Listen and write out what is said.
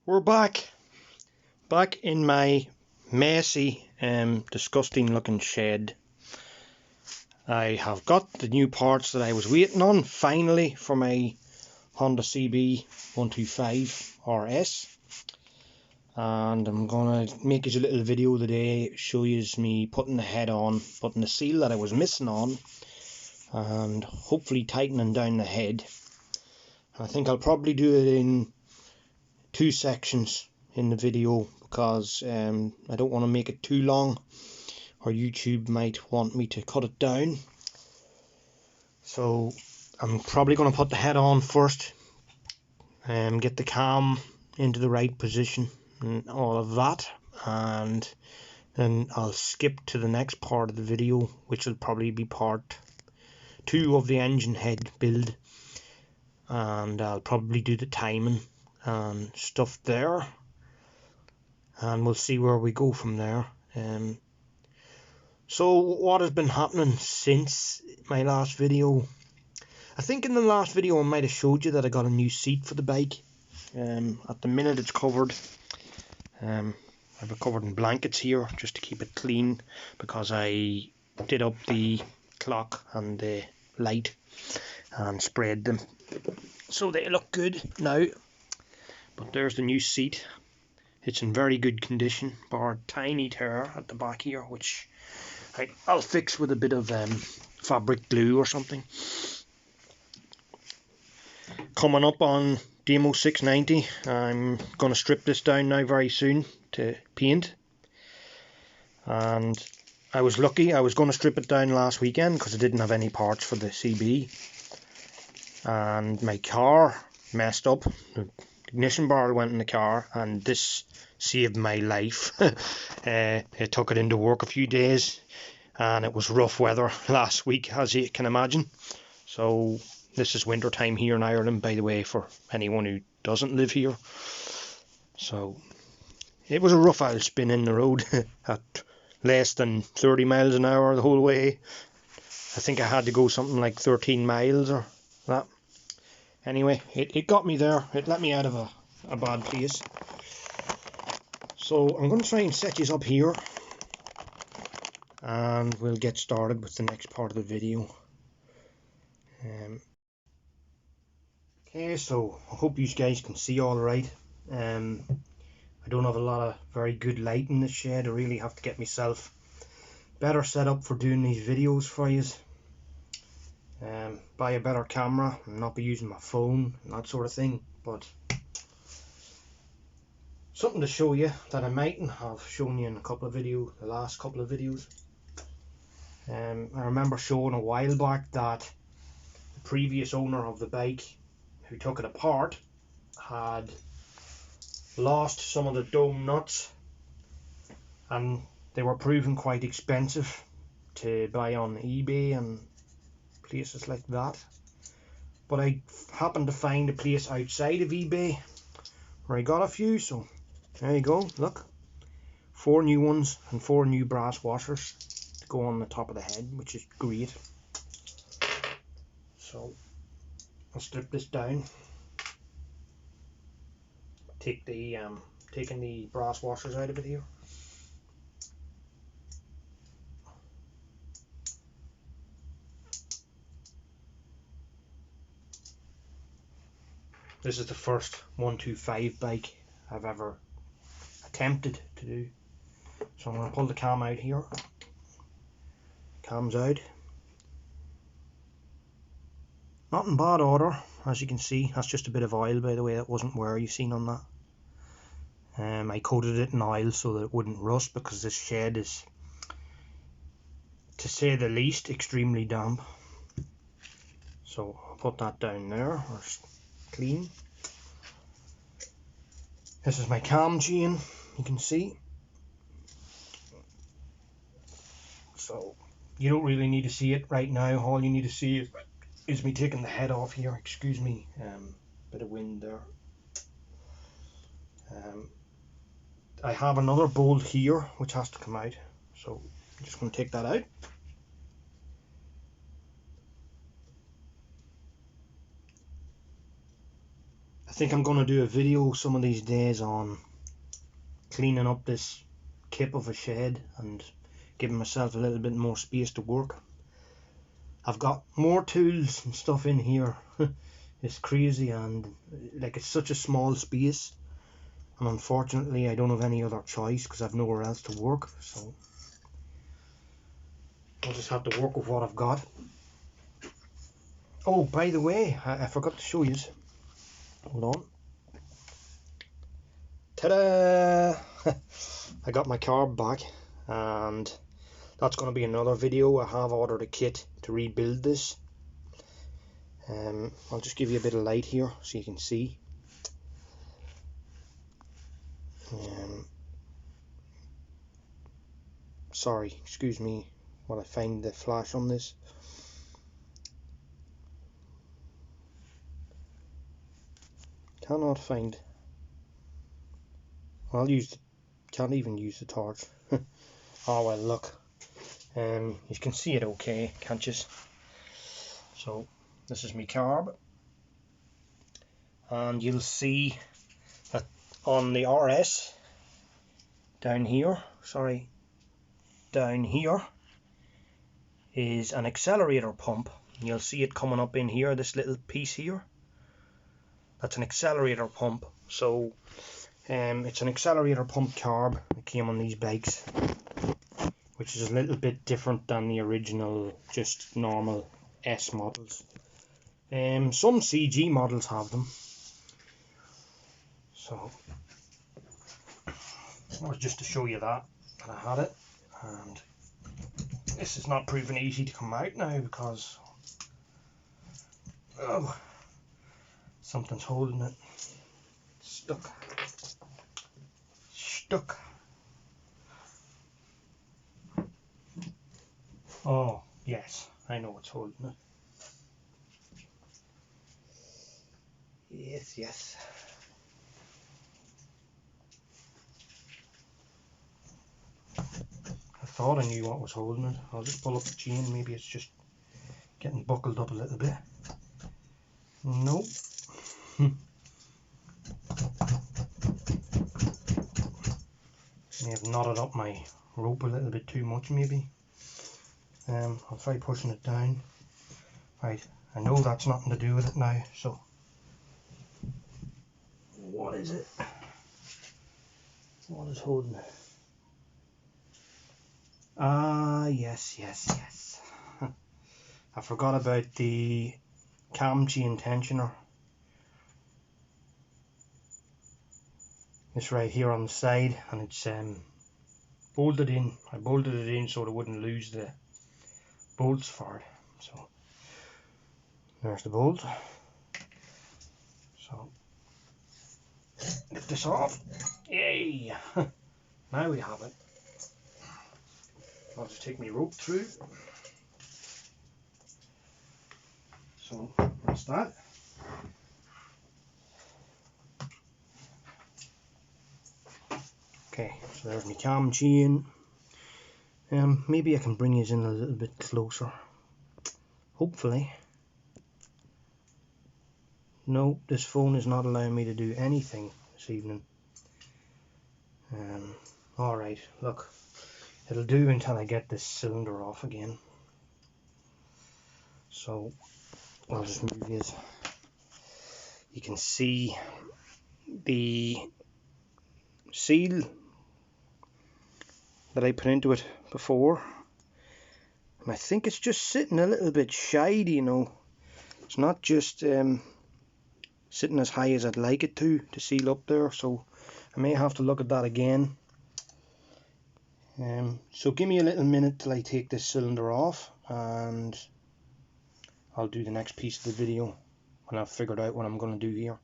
We're back in my messy, disgusting looking shed. I have got the new parts that I was waiting on finally for my Honda cb125 RS, and I'm gonna make you a little video today, show you me putting the head on, putting the seal that I was missing on, and hopefully tightening down the head. I think I'll probably do it in two sections in the video because I don't want to make it too long, or YouTube might want me to cut it down. So I'm probably going to put the head on first and get the cam into the right position and all of that, and then I'll skip to the next part of the video, which will probably be part 2 of the engine head build, and I'll probably do the timing and stuff there, and we'll see where we go from there. So what has been happening since my last video? I think in the last video I might have showed you that I got a new seat for the bike. At the minute it's covered. I've it covered in blankets here just to keep it clean, because I did up the clock and the light and sprayed them so they look good now. But there's the new seat. It's in very good condition, bar a tiny tear at the back here, which I'll fix with a bit of fabric glue or something. Coming up on Demo 690, I'm going to strip this down now very soon to paint. And I was lucky, I was going to strip it down last weekend because I didn't have any parts for the CB. And my car messed up. The ignition bar went in the car, and this saved my life. It took it into work a few days, and it was rough weather last week, as you can imagine. So this is winter time here in Ireland, by the way, for anyone who doesn't live here. So it was a rough old spin in the road at less than 30 miles an hour the whole way. I think I had to go something like 13 miles or that. Anyway, it got me there. It let me out of a bad place. So I'm going to try and set you up here, and we'll get started with the next part of the video. Okay, so I hope you guys can see all right. I don't have a lot of very good light in this shed. I really have to get myself better set up for doing these videos for you. Buy a better camera and not be using my phone and that sort of thing, but something to show you that I mightn't have shown you in the last couple of videos. I remember showing a while back that the previous owner of the bike, who took it apart, had lost some of the dome nuts, and they were proving quite expensive to buy on eBay and places like that. But I happened to find a place outside of eBay where I got a few, so there you go, look, 4 new ones and 4 new brass washers to go on the top of the head, which is great. So I'll strip this down, taking the brass washers out of it here. This is the first 125 bike I've ever attempted to do. So I'm going to pull the cam out here. Cam's out. Not in bad order, as you can see. That's just a bit of oil, by the way. That wasn't where you seen on that. I coated it in oil so that it wouldn't rust, because this shed is, to say the least, extremely damp. So I'll put that down there, or clean. This is my cam chain, you can see. So you don't really need to see it right now. All you need to see is me taking the head off here. Excuse me, bit of wind there. I have another bolt here which has to come out, so I'm just going to take that out. think I'm going to do a video some of these days on cleaning up this kip of a shed and giving myself a little bit more space to work. I've got more tools and stuff in here. It's crazy, and like it's such a small space, and unfortunately I don't have any other choice because I've nowhere else to work, so I'll just have to work with what I've got. Oh, by the way, I forgot to show you. Hold on. Ta-da! I got my Carb back, and that's going to be another video. I have ordered a kit to rebuild this. I'll just give you a bit of light here so you can see. Sorry, excuse me while I find the flash on this. Cannot find. Can't even use the torch. Oh well, look. You can see it okay, can't you? So this is my Carb, and you'll see that on the RS down here is an accelerator pump. You'll see it coming up in here, this little piece here. That's an accelerator pump. So it's an accelerator pump Carb that came on these bikes, which is a little bit different than the original just normal S models. Some CG models have them. So it was just to show you that I had it, and this is not proving easy to come out now because something's holding it. Stuck. Oh yes, I know what's holding it. Yes. I thought I knew what was holding it. I'll just pull up the chain. Maybe it's just getting buckled up a little bit. Nope. May have knotted up my rope a little bit too much, maybe. I'll try pushing it down. Right, I know that's nothing to do with it now, so what is it? What is holding it? Ah, yes. I forgot about the cam chain tensioner. It's right here on the side, and it's bolted in. I bolted it in so it wouldn't lose the bolts for it. So there's the bolt. So lift this off. Yay! Now we have it. I'll just take my rope through. So that's that. Okay, so there's my cam chain. Maybe I can bring you in a little bit closer. Hopefully. No, this phone is not allowing me to do anything this evening. Alright, look. It'll do until I get this cylinder off again. So I'll just move it. You can see the seal that I put into it before, and I think it's just sitting a little bit shied, you know. It's not just sitting as high as I'd like it to seal up there, so I may have to look at that again. So give me a little minute till I take this cylinder off, and I'll do the next piece of the video when I've figured out what I'm going to do here.